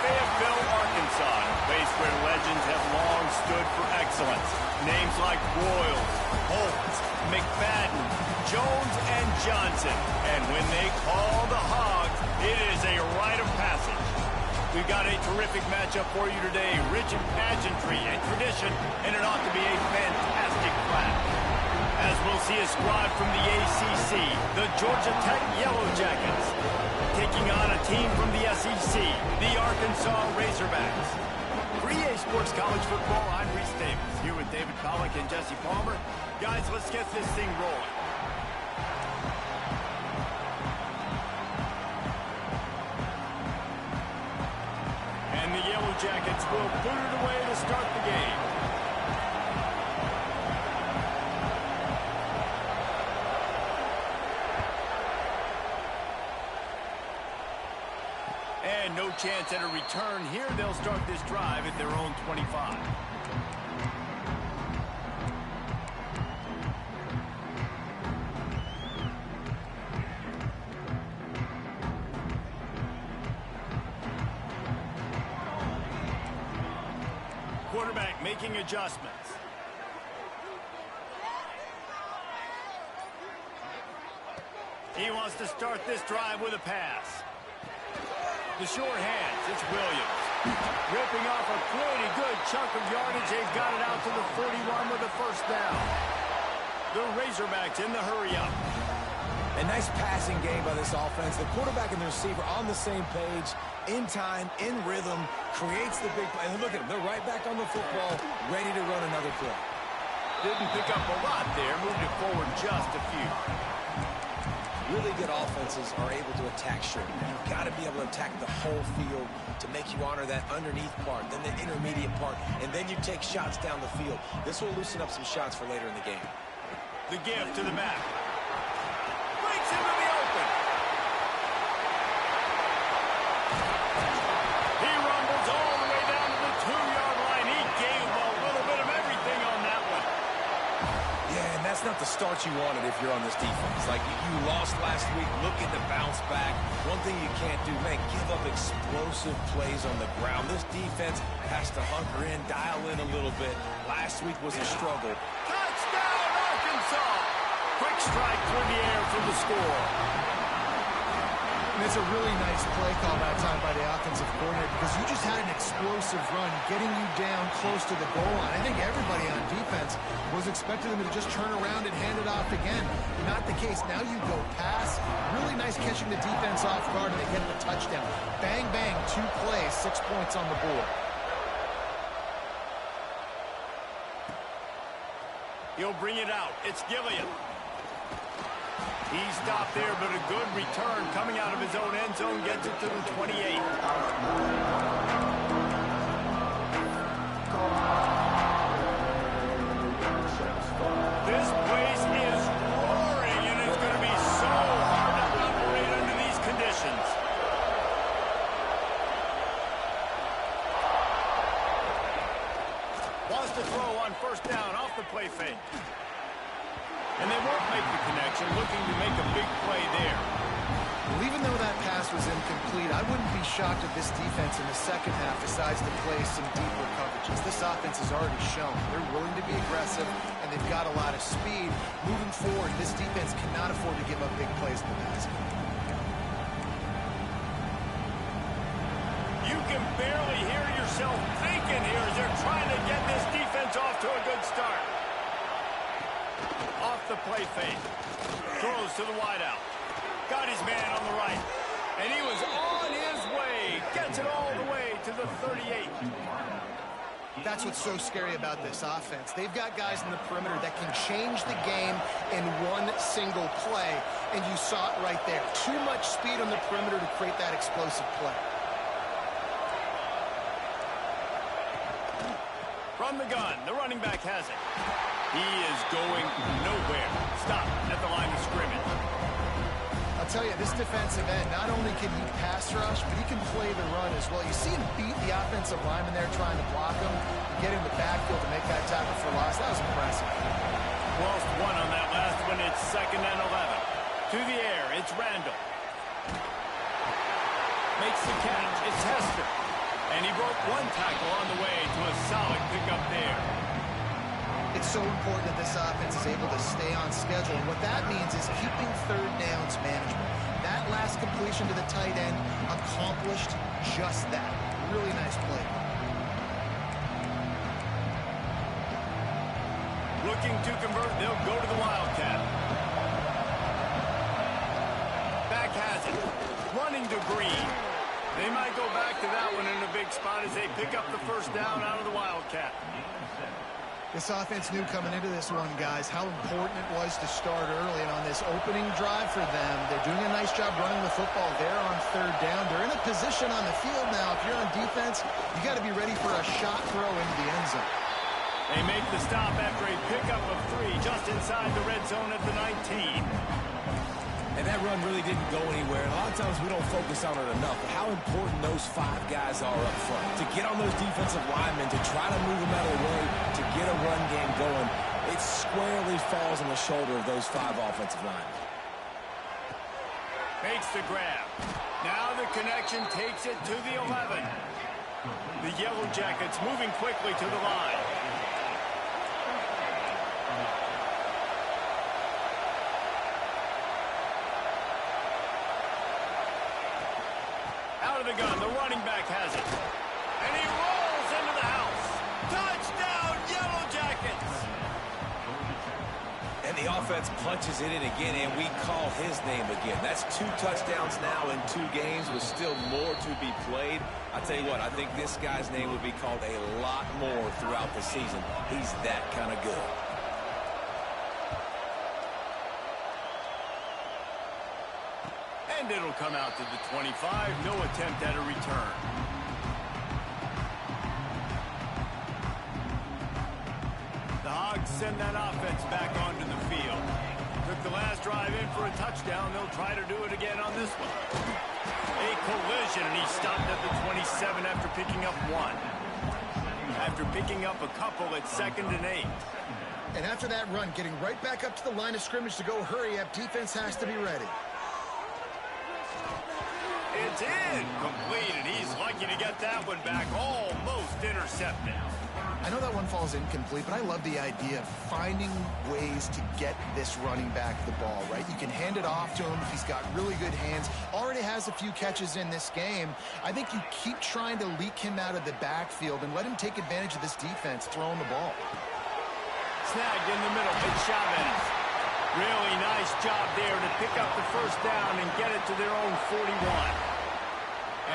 Fayetteville, Arkansas, a place where legends have long stood for excellence. Names like Broyles, Holt, McFadden, Jones, and Johnson. And when they call the Hogs, it is a rite of passage. We've got a terrific matchup for you today, rich in pageantry and tradition, and it ought to be a fantastic clash. As we'll see a squad from the ACC, the Georgia Tech Yellow Jackets, taking on a team from the SEC, the Arkansas Razorbacks. For EA Sports College Football, I'm Reese Davis, here with David Pollack and Jesse Palmer. Guys, let's get this thing rolling. And the Yellow Jackets will boot it away to start the game. And no chance at a return here. They'll start this drive at their own 25. Quarterback making adjustments. He wants to start this drive with a pass. The short hands, it's Williams. Ripping off a pretty good chunk of yardage. They've got it out to the 41 with a first down. The Razorbacks in the hurry-up. A nice passing game by this offense. The quarterback and the receiver on the same page, in time, in rhythm, creates the big play. And look at them, they're right back on the football, ready to run another play. Didn't pick up a lot there, moved it forward just a few. Really good offenses are able to attack short. You've got to be able to attack the whole field to make you honor that underneath part, then the intermediate part, and then you take shots down the field. This will loosen up some shots for later in the game. The give to the back. Breaks into the open. He rumbles all the way down to the 2-yard line. He gave a little bit of everything on that one. Yeah, and that's not the start you wanted if you're on this defense. Like, you lost last week, looking to bounce back. One thing you can't do, man, give up explosive plays on the ground. This defense has to hunker in, dial in a little bit. Last week was a struggle. Touchdown, Arkansas! Quick strike through the air for the score. And it's a really nice play call that time by the offensive coordinator because you just had an explosive run getting you down close to the goal line. I think everybody on defense was expecting them to just turn around and hand it off again. Not the case. Now you go pass. Really nice catching the defense off guard, and they get the touchdown. Bang, bang, 2 plays, 6 points on the board. He'll bring it out. It's Gilliam. He stopped there, but a good return coming out of his own end zone gets it to the 28. This place is roaring, and it's going to be so hard to operate under these conditions. Wants to throw on first down off the play fake. And they won't make the connection, looking to make a big play there. Well, even though that pass was incomplete, I wouldn't be shocked if this defense in the second half decides to play some deeper coverages. This offense has already shown they're willing to be aggressive, and they've got a lot of speed. Moving forward, this defense cannot afford to give up big plays in the basket. You can barely hear yourself thinking here as they're trying to get this defense off to a good start. Off the play fake. Throws to the wideout. Got his man on the right. And he was on his way. Gets it all the way to the 38. That's what's so scary about this offense. They've got guys in the perimeter that can change the game in one single play. And you saw it right there. Too much speed on the perimeter to create that explosive play. From the gun, the running back has it. He is going nowhere. Stop at the line of scrimmage. I'll tell you, this defensive end, not only can he pass rush, but he can play the run as well. You see him beat the offensive lineman there trying to block him, get in the backfield to make that tackle for loss. That was impressive. Lost one on that last one. It's 2nd and 11. To the air, it's Randall. Makes the catch. It's Hester. broke one tackle on the way to a solid pickup there. It's so important that this offense is able to stay on schedule. And what that means is keeping third downs manageable. That last completion to the tight end accomplished just that. Really nice play. Looking to convert, they'll go to the Wildcat. Back has it. Running to Green. They might go back to that one in a big spot as they pick up the first down out of the Wildcat. This offense knew coming into this one, guys, how important it was to start early. And on this opening drive for them, they're doing a nice job running the football there on third down. They're in a position on the field now. If you're on defense, you got to be ready for a shot throw into the end zone. They make the stop after a pickup of 3 just inside the red zone at the 19. And that run really didn't go anywhere. A lot of times we don't focus on it enough, but how important those 5 guys are up front. To get on those defensive linemen, to try to move them out of the way, to get a run game going, it squarely falls on the shoulder of those 5 offensive linemen. Makes the grab. Now the connection takes it to the 11. The Yellow Jackets moving quickly to the line. Out of the gun, the running back has it. And he rolls into the house. Touchdown, Yellow Jackets! And the offense punches it in again, and we call his name again. That's 2 touchdowns now in 2 games with still more to be played. I tell you what, I think this guy's name will be called a lot more throughout the season. He's that kind of good. And it'll come out to the 25. No attempt at a return. The Hogs send that offense back onto the field. Took the last drive in for a touchdown. They'll try to do it again on this one. A collision, and he stopped at the 27 after picking up 1. After picking up a couple at 2nd and 8. And after that run, getting right back up to the line of scrimmage to go hurry up, defense has to be ready. It's incomplete, and he's lucky to get that one back, almost intercepted. I know that one falls incomplete, but I love the idea of finding ways to get this running back the ball, right? You can hand it off to him. He's got really good hands. Already has a few catches in this game. I think you keep trying to leak him out of the backfield and let him take advantage of this defense throwing the ball. Snagged in the middle. It's Chavez. Really nice job there to pick up the first down and get it to their own 41.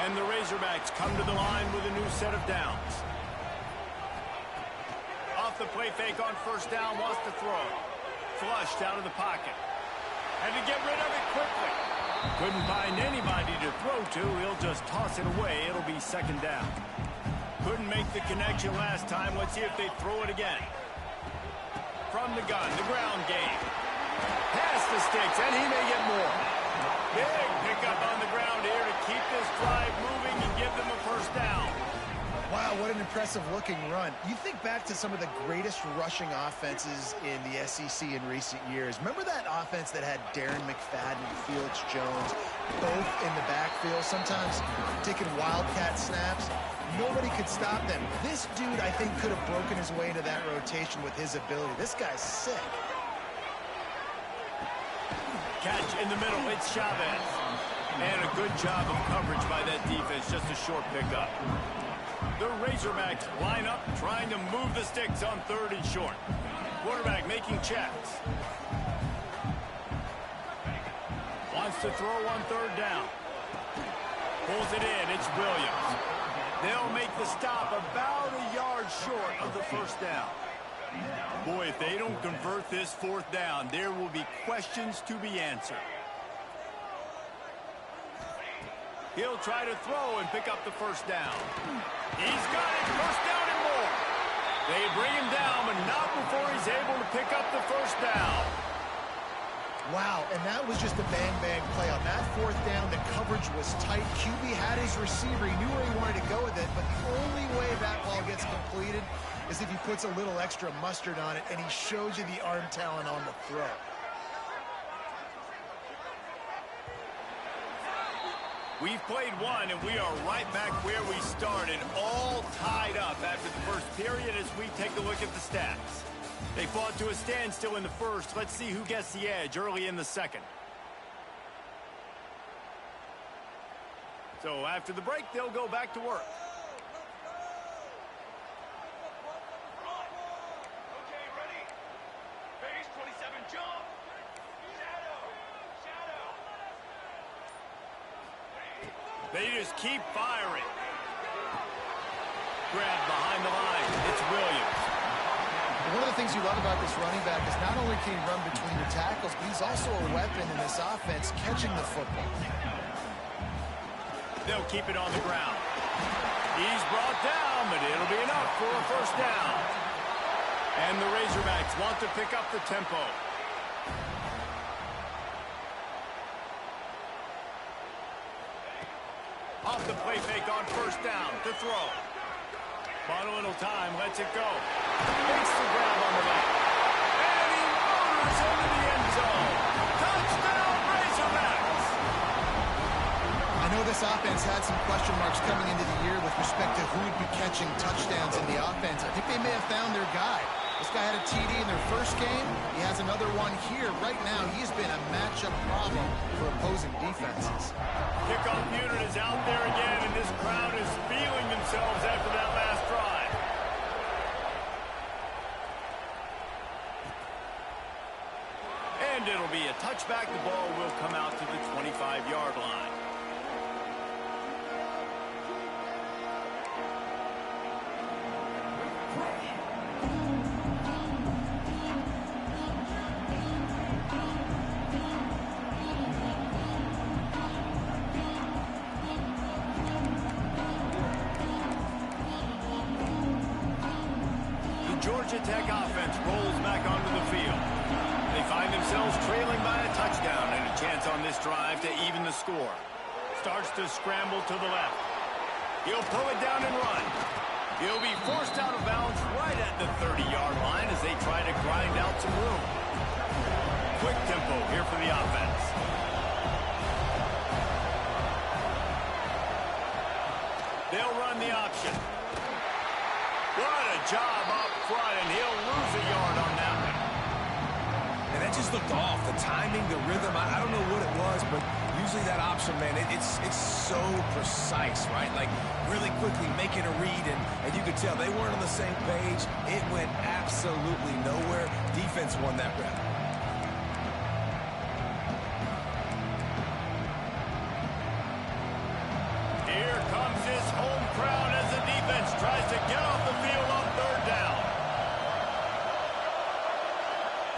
And the Razorbacks come to the line with a new set of downs. Off the play fake on first down, wants to throw. Flushed out of the pocket. And to get rid of it quickly. Couldn't find anybody to throw to. He'll just toss it away. It'll be 2nd down. Couldn't make the connection last time. Let's see if they throw it again. From the gun, the ground game. Past the sticks, and he may get more. Big pickup on the ground here to keep this drive moving and give them a first down. Wow, what an impressive-looking run. You think back to some of the greatest rushing offenses in the SEC in recent years. Remember that offense that had Darren McFadden and Felix Jones both in the backfield, sometimes taking wildcat snaps? Nobody could stop them. This dude, I think, could have broken his way into that rotation with his ability. This guy's sick. Catch in the middle, it's Chavez. And a good job of coverage by that defense, just a short pickup. The Razorbacks line up, trying to move the sticks on 3rd and short. Quarterback making checks. Wants to throw on 3rd down. Pulls it in, it's Williams. They'll make the stop about a yard short of the first down. Boy, if they don't convert this 4th down, there will be questions to be answered. He'll try to throw and pick up the first down. He's got it, first down and more. They bring him down, but not before he's able to pick up the first down. Wow, and that was just a bang-bang play. On that 4th down, the coverage was tight. QB had his receiver. He knew where he wanted to go with it, but the only way that ball gets completed is if he puts a little extra mustard on it, and he shows you the arm talent on the throw. We've played one, and we are right back where we started. All period as we take a look at the stats. They fought to a standstill in the first. Let's see who gets the edge early in the second. So after the break, they'll go back to work. Okay, ready? Phase 27, jump! Shadow! They just keep firing. Grab behind the line. It's Williams. One of the things you love about this running back is not only can he run between the tackles, but he's also a weapon in this offense catching the football. They'll keep it on the ground. He's brought down, but it'll be enough for a first down. And the Razorbacks want to pick up the tempo. Off the play fake on first down to throw. Bought a little time, lets it go. Makes the grab on the back. And he motors into the end zone. Touchdown, Razorbacks! I know this offense had some question marks coming into the year with respect to who would be catching touchdowns in the offense. I think they may have found their guy. This guy had a TD in their first game. He has another one here. Right now, he's been a matchup problem for opposing defenses. Kickoff unit is out there again, and this crowd is feeling themselves after that last drive. And it'll be a touchback. The ball will come out to the 25-yard line. Georgia Tech offense rolls back onto the field. They find themselves trailing by a touchdown and a chance on this drive to even the score. Starts to scramble to the left. He'll pull it down and run. He'll be forced out of bounds right at the 30-yard line as they try to grind out some room. Quick tempo here for the offense. They'll run the option. What a job up front, and he'll lose a yard on that one. And that just looked off. The timing, the rhythm, I don't know what it was, but usually that option, man, it's so precise, right? Like, really quickly making a read, and you could tell they weren't on the same page. It went absolutely nowhere. Defense won that rep. Here comes his home crowd as the defense tries to get off the field on third down.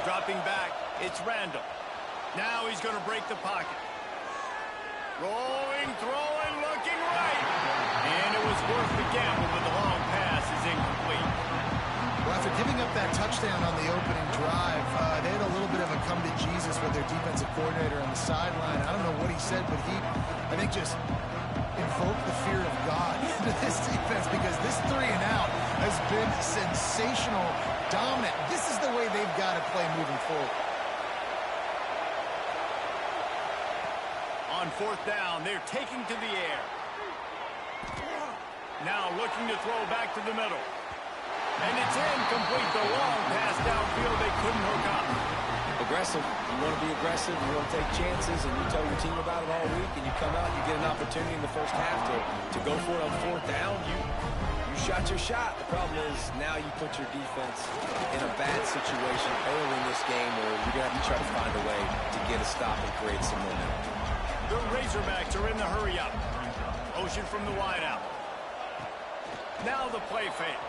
Dropping back, it's Randall. Now he's going to break the pocket. Rolling, throwing, looking right. And it was worth the gamble, but the long pass is incomplete. Well, after giving up that touchdown on the opening drive, they had a little bit of a come to Jesus with their defensive coordinator on the sideline. I don't know what he said, but he, I think, just invoked the fear of God into this defense, because this 3 and out has been sensational, dominant. This is the way they've got to play moving forward. On fourth down, they're taking to the air. Now looking to throw back to the middle. And it's incomplete. The long pass downfield, they couldn't hook up. Aggressive. You want to be aggressive. You want to take chances, and you tell your team about it all week, and you come out, you get an opportunity in the first half to go for it on fourth down. You shot your shot. The problem is now you put your defense in a bad situation early in this game where you're going to have to try to find a way to get a stop and create some momentum. The Razorbacks are in the hurry-up. Motion from the wideout. Now the play fake.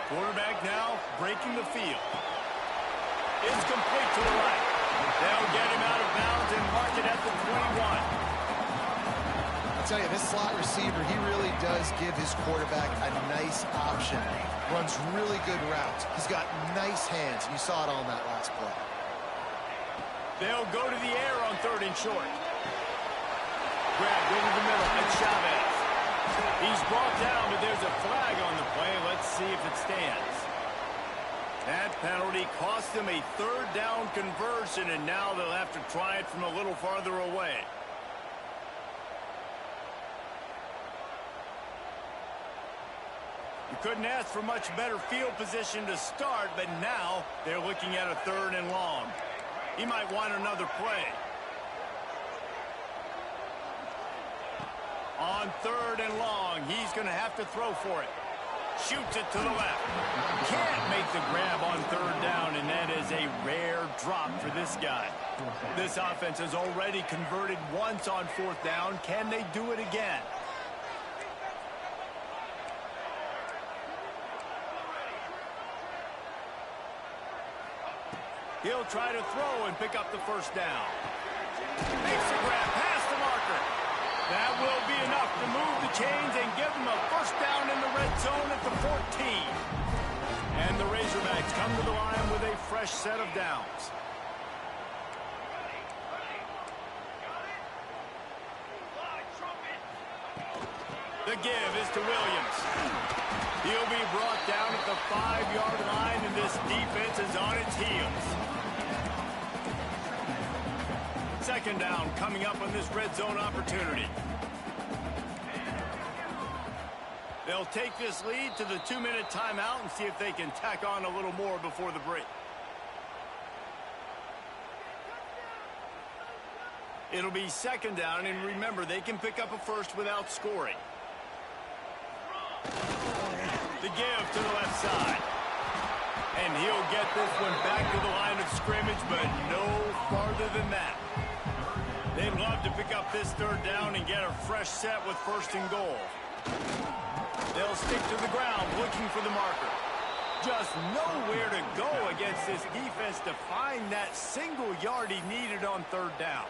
Quarterback now breaking the field. It's complete to the right. They'll get him out of bounds and mark it at the 21. I'll tell you, this slot receiver, he really does give his quarterback a nice option. Runs really good routes. He's got nice hands. You saw it on that last play. They'll go to the air on third and short. Grabbed over the middle. It's Chavez. He's brought down, but there's a flag on the play. Let's see if it stands. That penalty cost them a third down conversion, and now they'll have to try it from a little farther away. You couldn't ask for much better field position to start, but now they're looking at a 3rd and long. He might want another play. On 3rd and long, he's going to have to throw for it. Shoots it to the left. Can't make the grab on 3rd down, and that is a rare drop for this guy. This offense has already converted once on 4th down. Can they do it again? He'll try to throw and pick up the 1st down. Makes the grab past the marker. That will be enough to move the chains and give them a 1st down in the red zone at the 14. And the Razorbacks come to the line with a fresh set of downs. The give is to Williams. He'll be brought down at the 5-yard line, and this defense is on its heels. 2nd down coming up on this red zone opportunity. They'll take this lead to the 2-minute timeout and see if they can tack on a little more before the break. It'll be 2nd down, and remember, they can pick up a 1st without scoring. The give to the left side. And he'll get this one back to the line of scrimmage, but no farther than that. They'd love to pick up this 3rd down and get a fresh set with 1st and goal. They'll stick to the ground looking for the marker. Just nowhere to go against this defense to find that single yard he needed on 3rd down.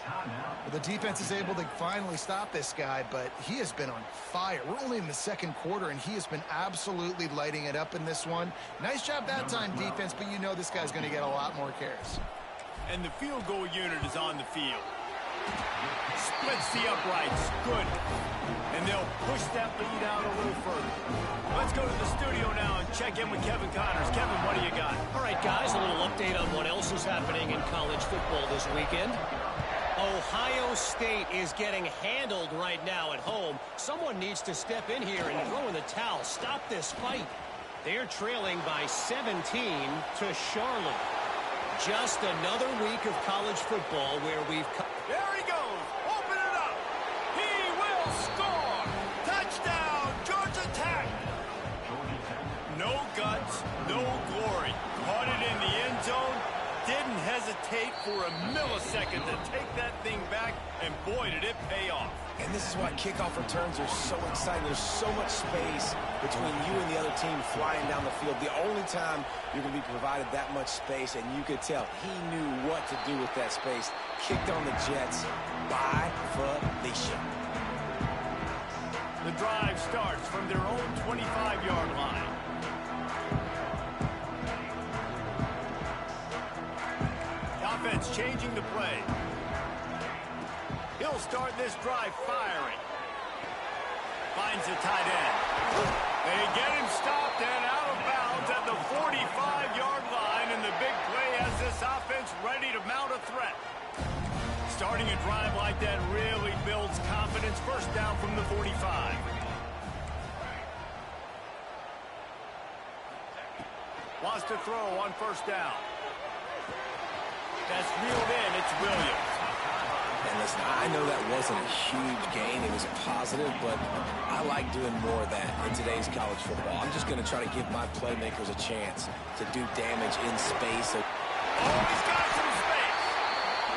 Well, the defense is able to finally stop this guy, but he has been on fire. We're only in the 2nd quarter, and he has been absolutely lighting it up in this one. Nice job that time, defense, but you know this guy's going to get a lot more carries. And the field goal unit is on the field. Splits the uprights. Good. And they'll push that lead out a little further. Let's go to the studio now and check in with Kevin Connors. Kevin, what do you got? All right, guys, a little update on what else is happening in college football this weekend. Ohio State is getting handled right now at home. Someone needs to step in here and throw in the towel. Stop this fight. They're trailing by 17 to Charlotte. Just another week of college football where we've... There he goes. Open it up. He will score. Touchdown, Georgia Tech. No guts, no glory. Caught it in the end zone. Didn't hesitate for a millisecond to take that thing back, and boy, did it pay off. And this is why kickoff returns are so exciting. There's so much space between you and the other team flying down the field. The only time you're going to be provided that much space, and you could tell he knew what to do with that space. Kicked on the Jets by Felicia. The drive starts from their own 25-yard line. Offense changing the play. He'll start this drive firing. Finds the tight end. They get him stopped and out of bounds at the 45-yard line, and the big play has this offense ready to mount a threat. Starting a drive like that really builds confidence. 1st down from the 45. Wants to throw on 1st down. That's reeled in. It's Williams. And listen, I know that wasn't a huge gain. It was a positive, but I like doing more of that in today's college football. I'm just going to try to give my playmakers a chance to do damage in space. Oh, he's got some space.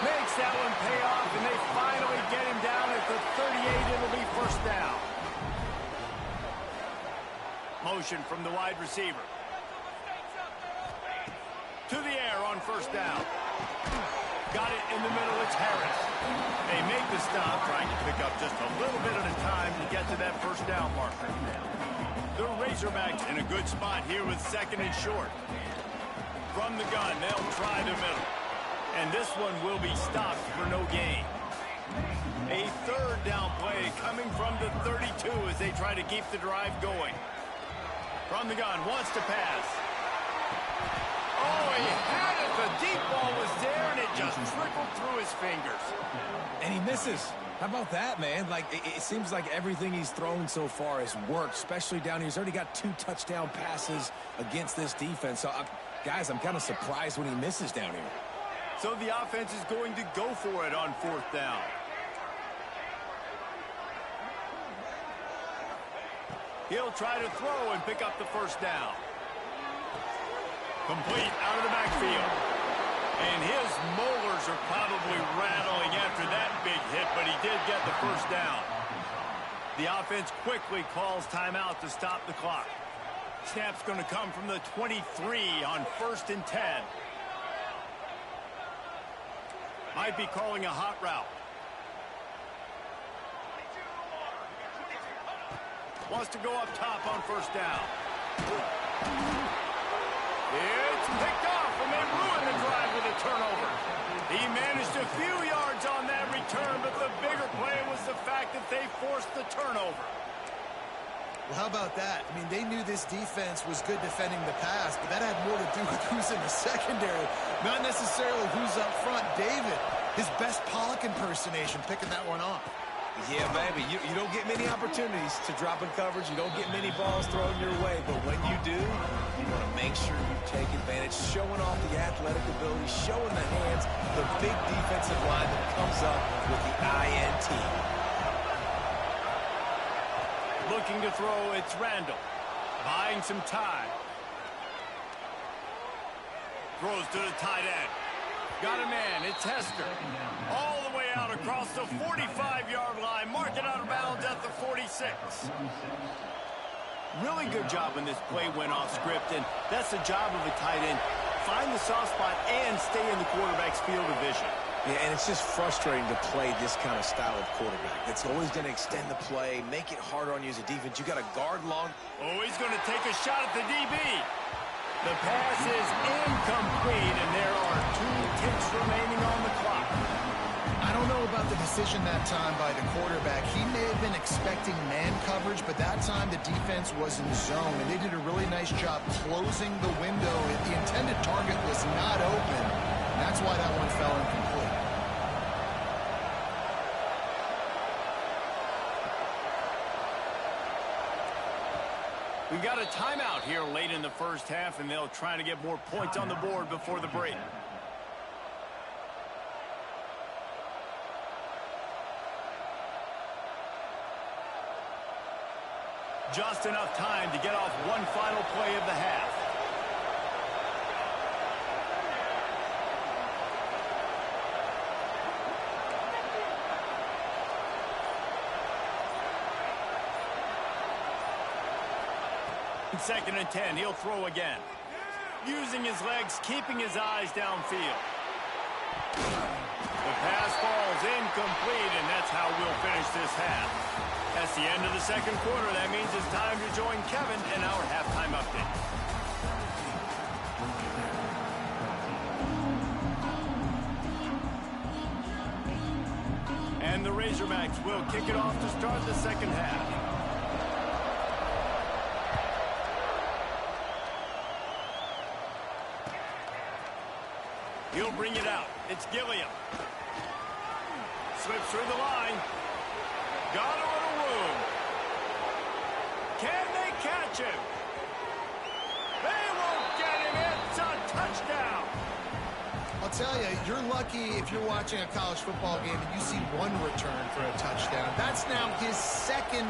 Makes that one pay off, and they finally get him down at the 38. It'll be 1st down. Motion from the wide receiver. To the air on 1st down. Got it in the middle. It's Harris. They make the stop, trying to pick up just a little bit at a time to get to that 1st down marker. The Razorbacks in a good spot here with 2nd and short. From the gun, they'll try the middle. And this one will be stopped for no gain. A 3rd down play coming from the 32 as they try to keep the drive going. From the gun, wants to pass. Oh, he had it. The deep ball was there, and it just trickled through his fingers. And he misses. How about that, man? Like, it seems like everything he's thrown so far has worked, especially down here. He's already got 2 touchdown passes against this defense. So, guys, I'm kind of surprised when he misses down here. So the offense is going to go for it on 4th down. He'll try to throw and pick up the 1st down. Complete out of the backfield. And his molars are probably rattling after that big hit, but he did get the 1st down. The offense quickly calls timeout to stop the clock. Snap's going to come from the 23 on 1st and 10. Might be calling a hot route. Wants to go up top on 1st down. It's picked off, and they ruined the drive with a turnover. He managed a few yards on that return, but the bigger play was the fact that they forced the turnover. Well, how about that? I mean, they knew this defense was good defending the pass, but that had more to do with who's in the secondary, not necessarily who's up front. David, his best Pollock impersonation, picking that one off. Yeah, baby, you don't get many opportunities to drop in coverage. You don't get many balls thrown your way, but when you do, you want to make sure you take advantage, showing off the athletic ability, showing the hands, the big defensive line that comes up with the INT. Looking to throw, it's Randall. Buying some time. Throws to the tight end. Got a man, it's Hester. All the way out across the 45-yard line. Mark it out of bounds at the 46. Really good job when this play went off script, and that's the job of a tight end. Find the soft spot and stay in the quarterback's field of vision. Yeah, and it's just frustrating to play this kind of style of quarterback. It's always going to extend the play, make it harder on you as a defense. You got to guard long. Oh, he's going to take a shot at the DB. The pass is incomplete, and there are 2 ticks remaining on the clock. I don't know about the decision that time by the quarterback. He may have been expecting man coverage, but that time the defense was in zone, and they did a really nice job closing the window. The intended target was not open, and that's why that one fell incomplete. We got a timeout here late in the 1st half, and they'll try to get more points on the board before the break. Just enough time to get off one final play of the half. Second and 10, he'll throw again. Using his legs, keeping his eyes downfield. The pass falls incomplete, and that's how we'll finish this half. That's the end of the 2nd quarter. That means it's time to join Kevin in our halftime update. And the Razorbacks will kick it off to start the 2nd half. He'll bring it out. It's Gilliam. Slips through the line. Got a little room. Can they catch him? They won't get him. It's a touchdown. I'll tell you, you're lucky if you're watching a college football game and you see one return for a touchdown. That's now his 2nd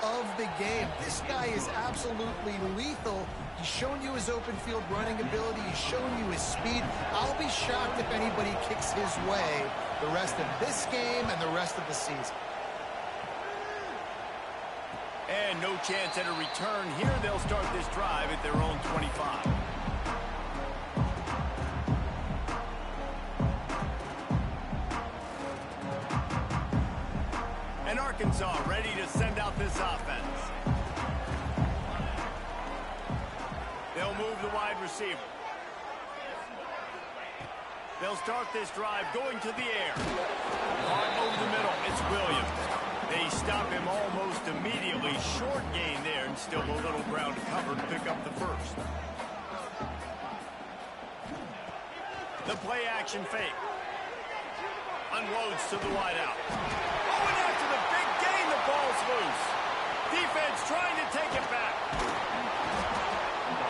of the game. This guy is absolutely lethal. He's shown you his open field running ability. He's shown you his speed. I'll be shocked if anybody kicks his way the rest of this game and the rest of the season. And no chance at a return here. They'll start this drive at their own 25. And Arkansas ready to send out this offense. They'll move the wide receiver. They'll start this drive going to the air. Caught over the middle. It's Williams. They stop him almost immediately. Short gain there, and still a little ground to cover to pick up the 1st. The play action fake. Unloads to the wideout. Oh, and after the big gain, the ball's loose. Defense trying to take it back.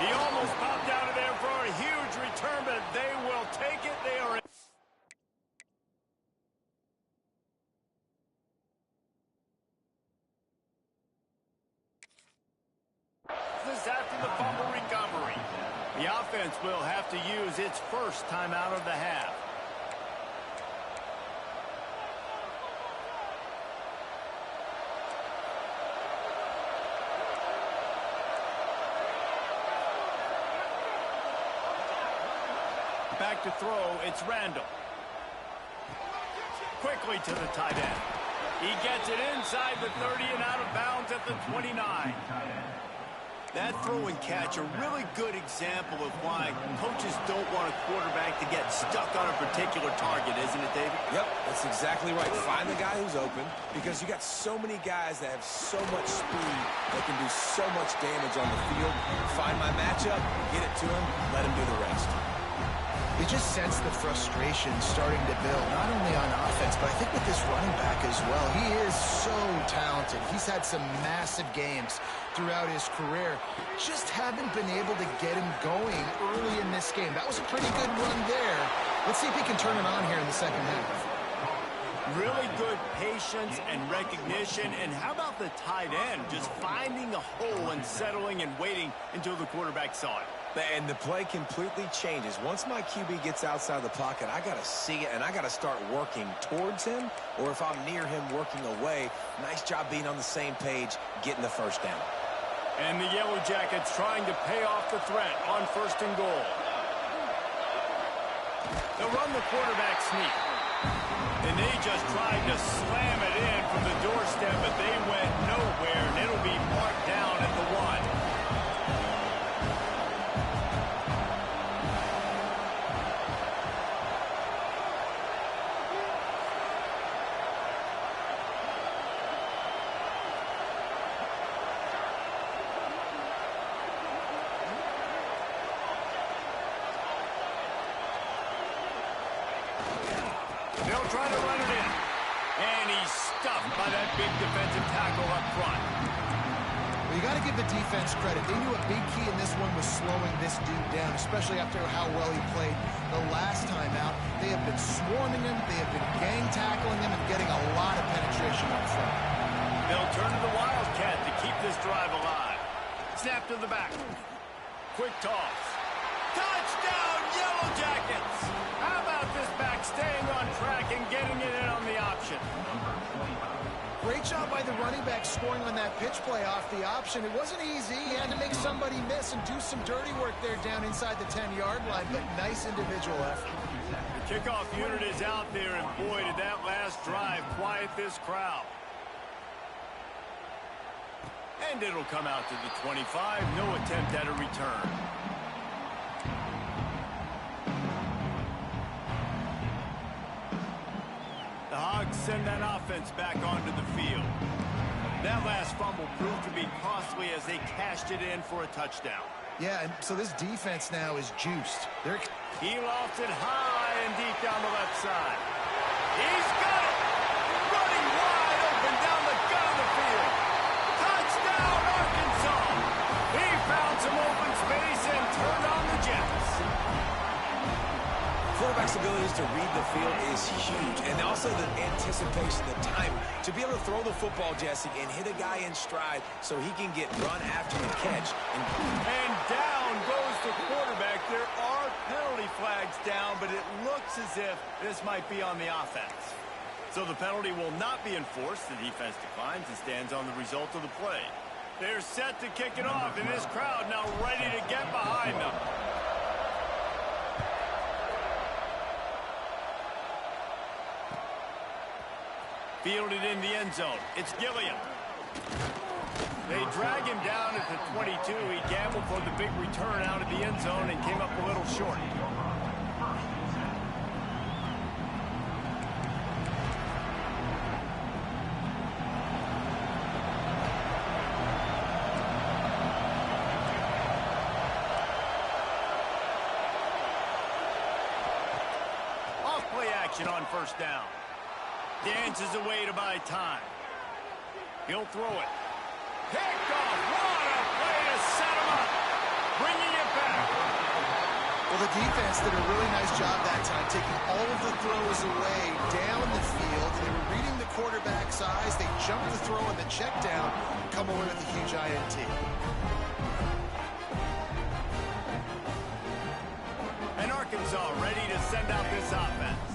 He almost popped out of there for a huge return, but they will take it. They are in. This after the fumble recovery. The offense will have to use its first timeout of the half. Back to throw, it's Randall. Quickly to the tight end. He gets it inside the 30 and out of bounds at the 29. That throw and catch, a really good example of why coaches don't want a quarterback to get stuck on a particular target, isn't it, David? Yep, that's exactly right. Find the guy who's open, because you got so many guys that have so much speed that can do so much damage on the field. Find my matchup, get it to him, let him do the rest. You just sense the frustration starting to build, not only on offense, but I think with this running back as well. He is so talented. He's had some massive games throughout his career. Just haven't been able to get him going early in this game. That was a pretty good run there. Let's see if he can turn it on here in the second half. Really good patience and recognition. And how about the tight end just finding a hole and settling and waiting until the quarterback saw it? And the play completely changes. Once my QB gets outside the pocket, I got to see it, and I got to start working towards him, or if I'm near him, working away. Nice job being on the same page, getting the first down. And the Yellow Jackets trying to pay off the threat on 1st and goal. They'll run the quarterback sneak. And they just tried to slam it in from the doorstep, but they went nowhere, and it'll be marked down at the 1. They'll try to run it in. And he's stuffed by that big defensive tackle up front. Well, you got to give the defense credit. They knew a big key in this one was slowing this dude down, especially after how well he played the last time out. They have been swarming him. They have been gang tackling him and getting a lot of penetration up front. They'll turn to the Wildcat to keep this drive alive. Snap to the back. Quick toss. Touchdown, Yellow Jackets! How about this back staying on track and getting it in on the option? Great job by the running back scoring on that pitch play off the option. It wasn't easy. He had to make somebody miss and do some dirty work there down inside the 10-yard line, but nice individual effort. The kickoff unit is out there, and boy, did that last drive quiet this crowd. And it'll come out to the 25. No attempt at a return. The Hogs send that offense back onto the field. That last fumble proved to be costly as they cashed it in for a touchdown. Yeah, and so this defense now is juiced. He lofts it high and deep down the left side. He's got it! Running wide open down the gut of the field. Touchdown, Arkansas! He found some open space and turned on the Jets. Quarterback's abilities to read the field is huge, and also the anticipation, the time to be able to throw the football, Jesse, and hit a guy in stride so he can get run after the catch. And down goes the quarterback. There are penalty flags down, but it looks as if this might be on the offense. So the penalty will not be enforced. The defense declines and stands on the result of the play. They're set to kick it off, and this crowd now ready to get behind them. Fielded in the end zone. It's Gilliam. They drag him down at the 22. He gambled for the big return out of the end zone and came up a little short. action on first down. Dances away to buy time. He'll throw it. Picked off. What a play to set him up. Bringing it back. Well, the defense did a really nice job that time, taking all of the throws away down the field. They were reading the quarterback's eyes. They jumped the throw and the check down, come away with a huge INT. And Arkansas ready to send out this offense.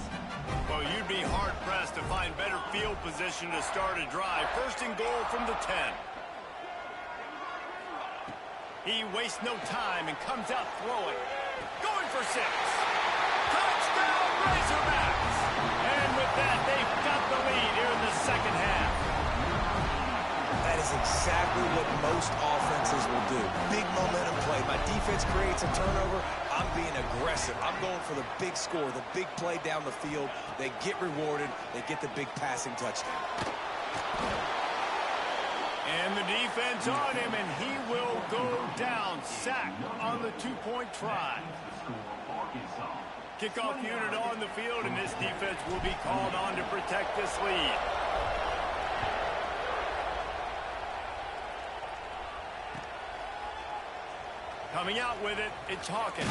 Well, you'd be hard-pressed to find better field position to start a drive. First and goal from the 10. He wastes no time and comes out throwing. Going for 6. Touchdown, Razorbacks! And with that, they've got the lead here in the second half. That is exactly what most offenses will do. Big momentum play. My defense creates a turnover. I'm being aggressive. I'm going for the big score, the big play down the field. They get rewarded. They get the big passing touchdown. And the defense on him, and he will go down. Sacked on the two-point try. Kickoff unit on the field, and this defense will be called on to protect this lead. Coming out with it, it's Hawkins.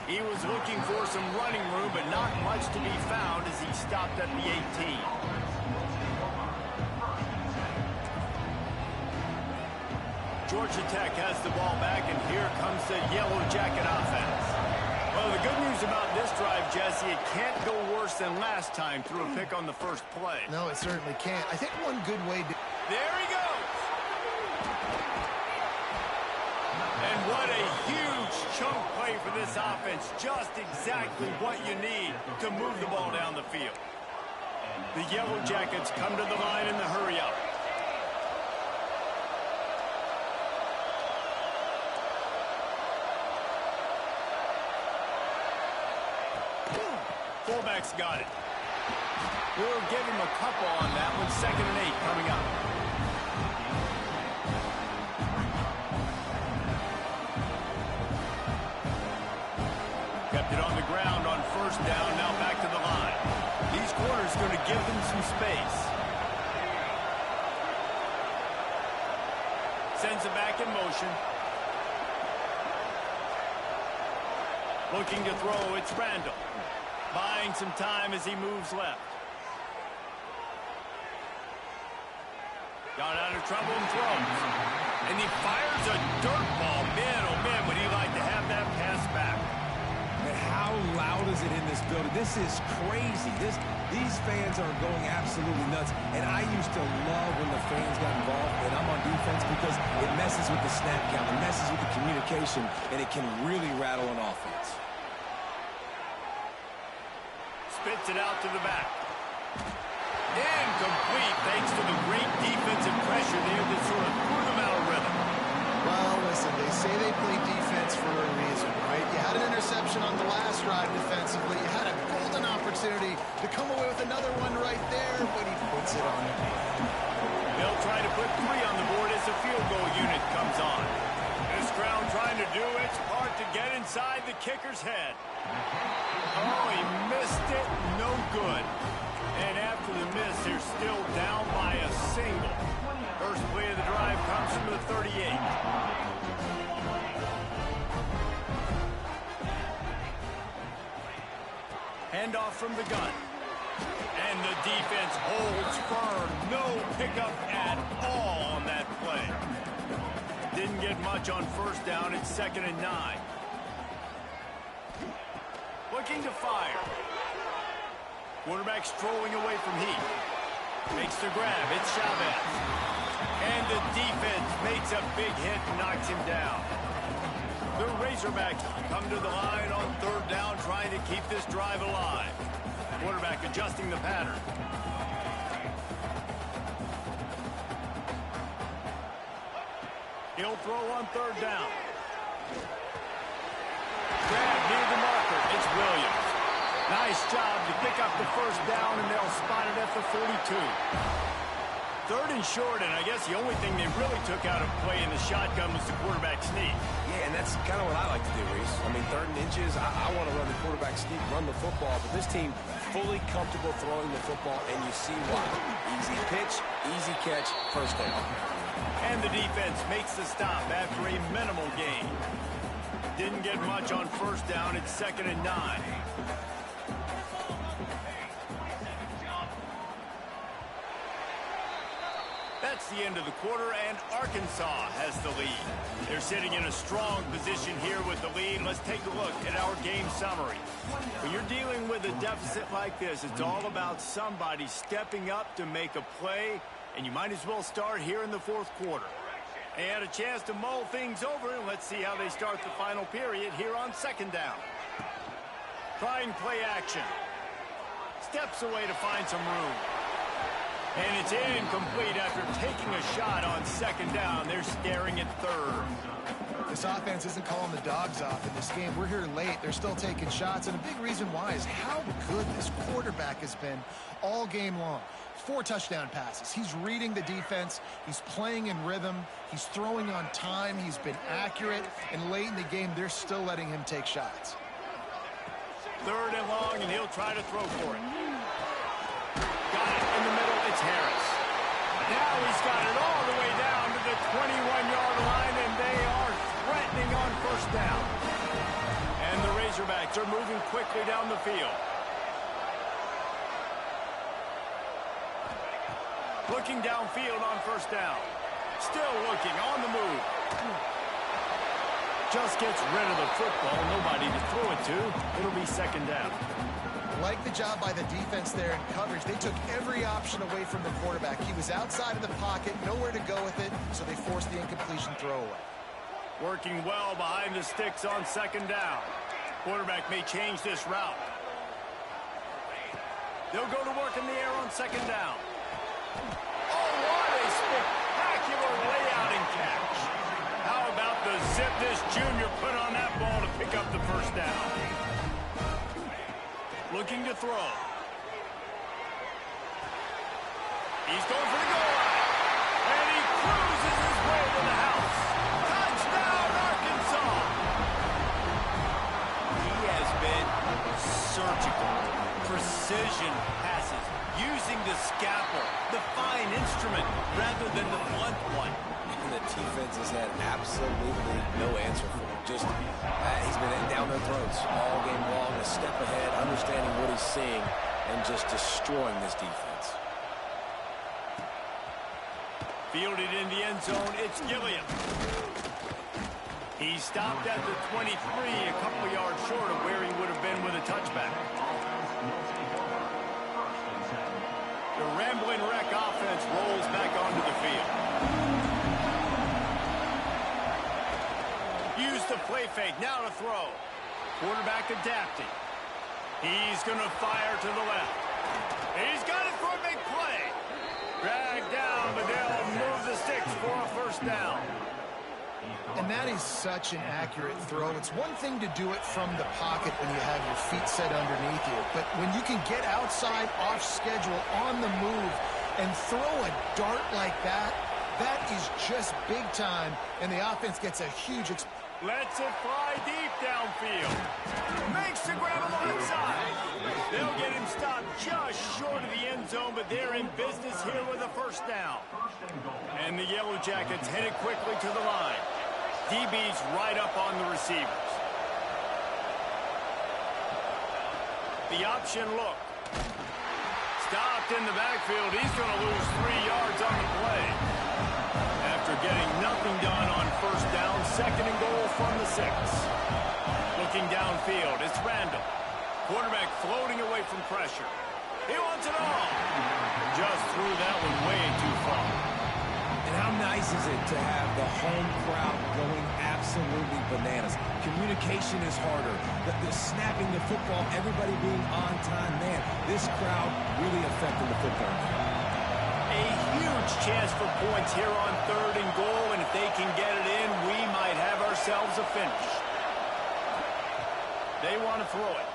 He was looking for some running room, but not much to be found as he stopped at the 18. Georgia Tech has the ball back, and here comes the Yellow Jacket offense. Well, the good news about this drive, Jesse, it can't go worse than last time through a pick on the first play. No, it certainly can't. I think one good way to... There he goes! And what a huge chunk play for this offense. Just exactly what you need to move the ball down the field. The Yellow Jackets come to the line in the hurry-up. Fullback's got it. We'll give him a couple on that one. 2nd and 8 coming up. Kept it on the ground on first down. Now back to the line. These corners going to give them some space. Sends it back in motion. Looking to throw. It's Randall. Buying some time as he moves left. Got out of trouble and throws. And he fires a dirt ball. Man, oh man, would he like to have that pass back. And how loud is it in this building? This is crazy. These fans are going absolutely nuts. And I used to love when the fans got involved, and I'm on defense because it messes with the snap count. It messes with the communication, and it can really rattle an offense. Spits it out to the back. Incomplete thanks to the great defensive pressure there that sort of threw them out of rhythm. Well, listen, they say they play defense for a reason, right? You had an interception on the last drive defensively. You had a golden opportunity to come away with another one right there, but he puts it on it. They'll try to put 3 on the board as the field goal unit comes on. This crowd trying to do its part to get inside the kicker's head. Oh, he missed it. No good. And after the miss, they're still down by a single. First play of the drive comes from the 38. Handoff from the gun. And the defense holds firm. No pickup at all on that play. Didn't get much on first down. It's 2nd and 9. Looking to fire. Quarterback strolling away from Heath. Makes the grab. It's Chavez. And the defense makes a big hit and knocks him down. The Razorbacks come to the line on 3rd down, trying to keep this drive alive. Quarterback adjusting the pattern. He'll throw on 3rd down. Grab near the marker. It's Williams. Nice job to pick up the first down, and they'll spot it at the 42. 3rd and short, and I guess the only thing they really took out of play in the shotgun was the quarterback sneak. Yeah, and that's kind of what I like to do, Reese. I mean, 3rd and inches, I want to run the quarterback sneak, run the football, but this team fully comfortable throwing the football, and you see why. Easy pitch, easy catch, first down. And the defense makes the stop after a minimal gain. Didn't get much on 1st down. It's 2nd and 9. That's the end of the quarter, and Arkansas has the lead. They're sitting in a strong position here with the lead. Let's take a look at our game summary. When you're dealing with a deficit like this, it's all about somebody stepping up to make a play, and you might as well start here in the 4th quarter. They had a chance to mull things over, and let's see how they start the final period here on 2nd down. Trying play action. Steps away to find some room. And it's incomplete after taking a shot on 2nd down. They're staring at 3rd. This offense isn't calling the dogs off in this game. We're here late. They're still taking shots, and a big reason why is how good this quarterback has been all game long. 4 touchdown passes. He's reading the defense. He's playing in rhythm. He's throwing on time. He's been accurate. And late in the game, they're still letting him take shots. 3rd and long, and he'll try to throw for it. Got it in the middle. It's Harris. Now he's got it all the way down to the 21-yard line, and they are threatening on 1st down. And the Razorbacks are moving quickly down the field. Looking downfield on 1st down. Still looking on the move. Just gets rid of the football. Nobody to throw it to. It'll be 2nd down. Like the job by the defense there in coverage. They took every option away from the quarterback. He was outside of the pocket, nowhere to go with it, so they forced the incompletion throwaway. Working well behind the sticks on 2nd down. Quarterback may change this route. They'll go to work in the air on 2nd down. Oh, what a spectacular layout and catch. How about the zip this junior put on that ball to pick up the 1st down? Looking to throw. He's going for the goal line. And he cruises his way to the house. Touchdown, Arkansas. He has been surgical. Precision passes. Using the scalpel, the fine instrument, rather than the blunt one. And the defense has had absolutely no answer for him. Just, he's been down their throats all game long, a step ahead, understanding what he's seeing, and just destroying this defense. Fielded in the end zone, it's Gilliam. He stopped at the 23, a couple of yards short of where he would have been with a touchback. The Rambling Wreck offense rolls back onto the field. Use the play fake, now to throw. Quarterback adapting. He's going to fire to the left. He's got it for a big play. Dragged down, but they'll move the sticks for a 1st down. And that is such an accurate throw. It's one thing to do it from the pocket when you have your feet set underneath you, but when you can get outside, off schedule, on the move, and throw a dart like that, that is just big time, and the offense gets a huge Lets it fly deep downfield. Makes the grab on the left side. They'll get him stopped just short of the end zone, but they're in business here with a 1st down. And the Yellow Jackets headed quickly to the line. DB's right up on the receivers. The option look. Stopped in the backfield. He's going to lose 3 yards on the play. After getting nothing done on 1st down, 2nd and goal from the 6. Looking downfield, it's Randall. Quarterback floating away from pressure. He wants it all. Just threw that one way too far. And how nice is it to have the home crowd going absolutely bananas? Communication is harder. The snapping the football, everybody being on time. Man, this crowd really affecting the football game. A huge chance for points here on 3rd and goal, and if they can get it in, we might have ourselves a finish. They want to throw it.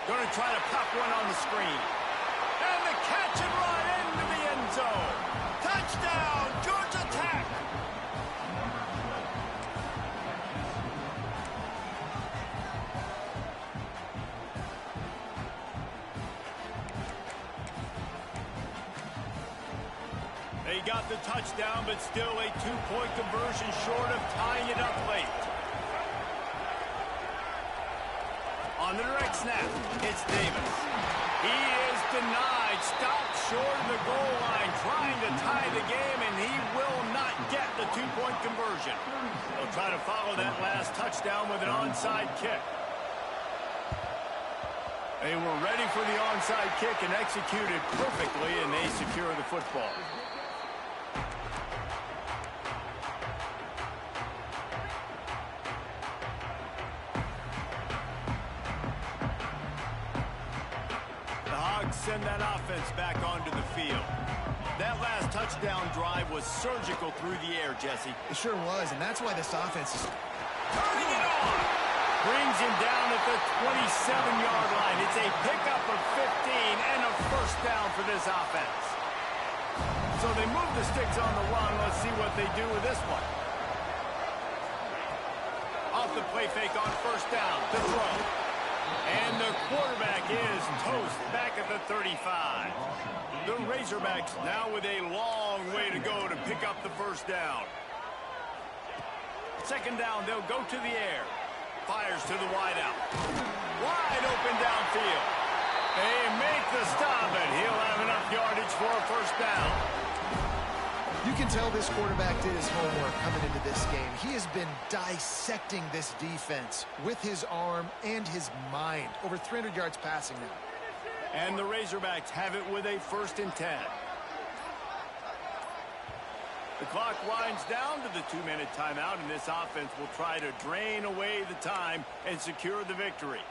Going to try to pop one on the screen. And the catch and run into the end zone. Touchdown, Georgia Tech. They got the touchdown, but still a two-point conversion short of tying it up late. On the direct snap, it's Davis. He is denied, stopped short of the goal line, trying to tie the game, and he will not get the two-point conversion. They'll try to follow that last touchdown with an onside kick. They were ready for the onside kick and executed perfectly, and they secure the football. Send that offense back onto the field. That last touchdown drive was surgical through the air, Jesse. It sure was, and that's why this offense is turning it on. Brings him down at the 27-yard line. It's a pickup of 15 and a first down for this offense. So they move the sticks on the run. Let's see what they do with this one. Off the play fake on first down. The throw. And the quarterback is toast back at the 35. The Razorbacks now with a long way to go to pick up the first down. Second down, they'll go to the air. Fires to the wideout. Wide open downfield. They make the stop, and he'll have enough yardage for a first down. You can tell this quarterback did his homework coming into this game. He has been dissecting this defense with his arm and his mind. Over 300 yards passing now. And the Razorbacks have it with a 1st and 10. The clock winds down to the 2-minute timeout, and this offense will try to drain away the time and secure the victory.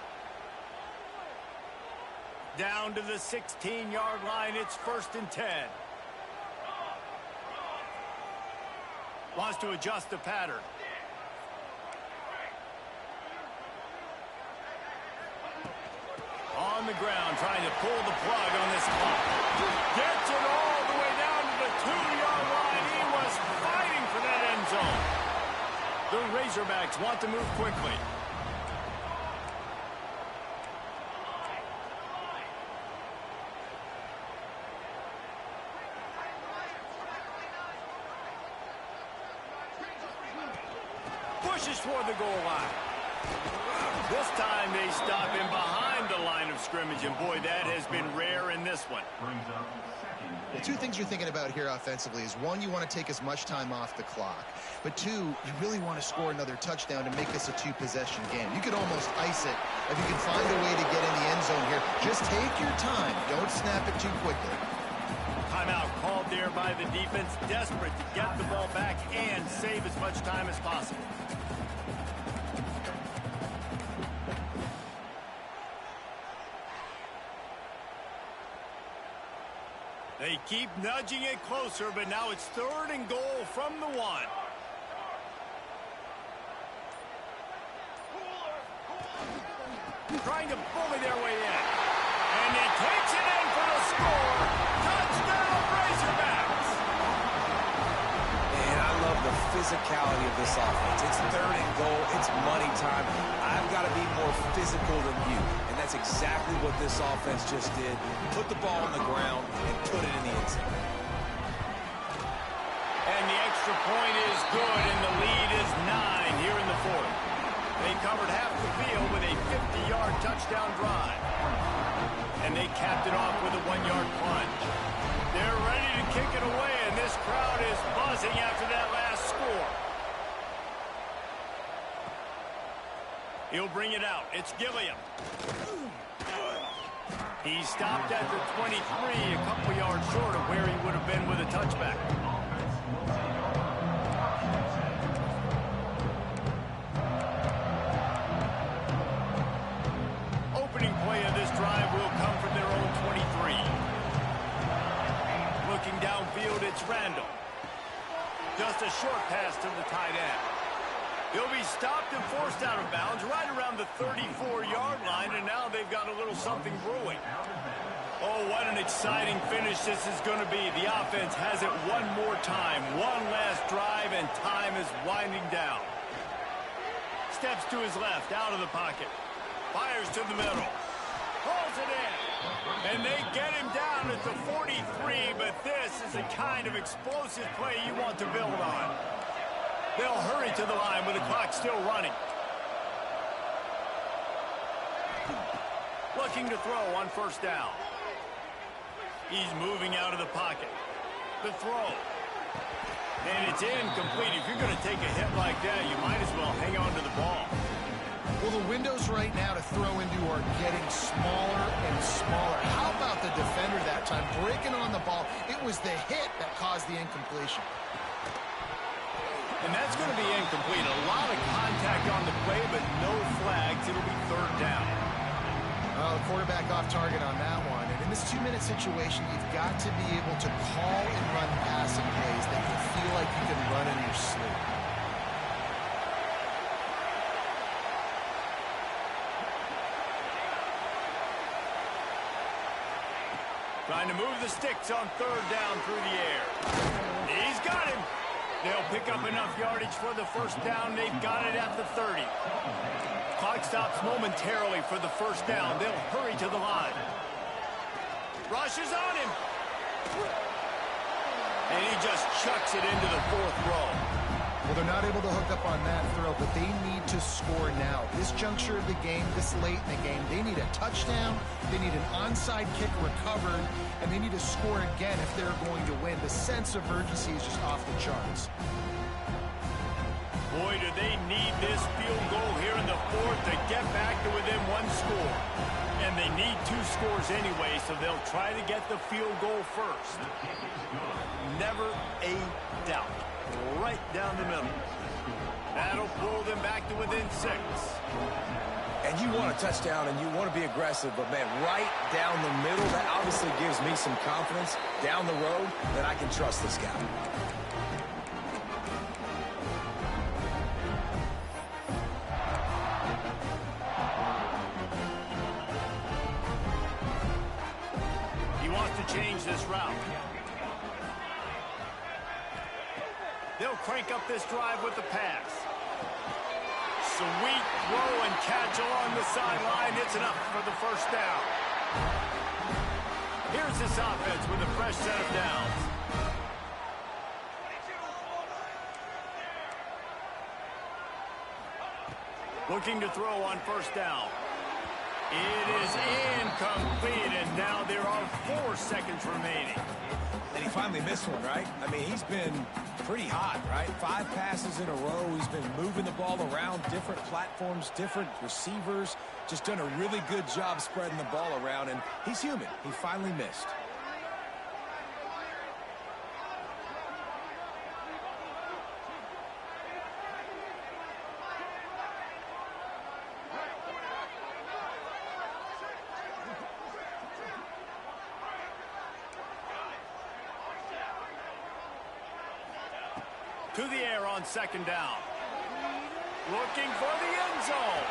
Down to the 16-yard line, it's 1st and 10. Wants to adjust the pattern. On the ground, trying to pull the plug on this clock. Gets it all the way down to the 2-yard line. He was fighting for that end zone. The Razorbacks want to move quickly. Pushes toward the goal line. This time they stop him behind the line of scrimmage, and boy, that has been rare in this one. Well, two things you're thinking about here offensively is, one, you want to take as much time off the clock, but two, you really want to score another touchdown to make this a two-possession game. You could almost ice it if you can find a way to get in the end zone here. Just take your time. Don't snap it too quickly. Timeout called there by the defense, desperate to get the ball back and save as much time as possible. They keep nudging it closer, but now it's 3rd and goal from the 1. Trying to bully their way in. And he takes it in for the score. Touchdown, Razorbacks! And I love the physicality of this offense. It's 3rd and goal. It's money time. I've got to be more physical than you. And that's exactly what this offense just did. Put the ball on the ground and put it in the end zone. And the extra point is good, and the lead is 9 here in the 4th. They covered half the field with a 50-yard touchdown drive. And they capped it off with a 1-yard plunge. They're ready to kick it away, and this crowd is buzzing after that last score. He'll bring it out. It's Gilliam. He stopped at the 23, a couple yards short of where he would have been with a touchback. Opening play of this drive will come from their own 23. Looking downfield, it's Randall. Just a short pass to the tight end. He'll be stopped and forced out of bounds right around the 34-yard line, and now they've got a little something brewing. Oh, what an exciting finish this is going to be. The offense has it one more time. One last drive, and time is winding down. Steps to his left, out of the pocket. Fires to the middle. Pulls it in. And they get him down at the 43, but this is the kind of explosive play you want to build on. They'll hurry to the line with the clock still running. Looking to throw on first down. He's moving out of the pocket. The throw. And it's incomplete. If you're going to take a hit like that, you might as well hang on to the ball. Well, the windows right now to throw into are getting smaller and smaller. How about the defender that time breaking on the ball? It was the hit that caused the incompletion. And that's going to be incomplete. A lot of contact on the play, but no flags. It'll be third down. Well, the quarterback off target on that one. And in this 2-minute situation, you've got to be able to call and run passing plays that you feel like you can run in your sleep. Trying to move the sticks on third down through the air. He's got him. They'll pick up enough yardage for the first down. They've got it at the 30. Clock stops momentarily for the first down. They'll hurry to the line. Rushes on him. And he just chucks it into the fourth row. Well, they're not able to hook up on that throw, but they need to score now. This juncture of the game, this late in the game, they need a touchdown, they need an onside kick recovered, and they need to score again if they're going to win. The sense of urgency is just off the charts. Boy, do they need this field goal here in the fourth to get back to within one score. And they need 2 scores anyway, so they'll try to get the field goal first. Never a doubt. Right down the middle. That'll pull them back to within 6. And you want a touchdown and you want to be aggressive, but man, right down the middle, that obviously gives me some confidence down the road that I can trust this guy. He wants to change this route. They'll crank up this drive with the pass. Sweet throw and catch along the sideline. It's enough for the first down. Here's this offense with a fresh set of downs. Looking to throw on first down. It is incomplete, and now there are 4 seconds remaining. And he finally missed one, right? I mean, he's been pretty hot, right? 5 passes in a row. He's been moving the ball around, different platforms, different receivers. Just done a really good job spreading the ball around, and he's human. He finally missed. To the air on second down. Looking for the end zone.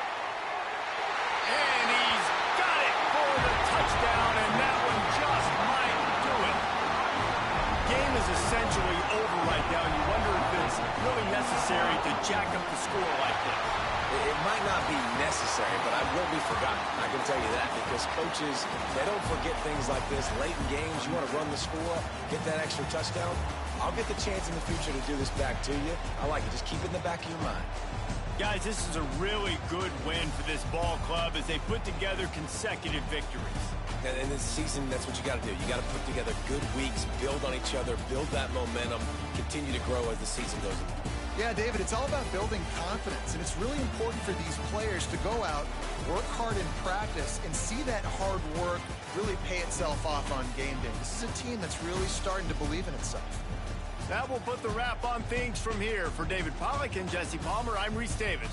And he's got it for the touchdown, and that one just might do it. Game is essentially over right now. You wonder if it's really necessary to jack up the score like this. It might not be necessary, but I will be forgotten. I can tell you that, because coaches, they don't forget things like this. Late in games, you want to run the score, get that extra touchdown. I'll get the chance in the future to do this back to you. I like it. Just keep it in the back of your mind. Guys, this is a really good win for this ball club as they put together consecutive victories. And in this season, that's what you got to do. You got to put together good weeks, build on each other, build that momentum, continue to grow as the season goes on. Yeah, David, it's all about building confidence, and it's really important for these players to go out, work hard in practice, and see that hard work really pay itself off on game day. This is a team that's really starting to believe in itself. That will put the wrap on things from here. For David Pollack and Jesse Palmer, I'm Reese Davis.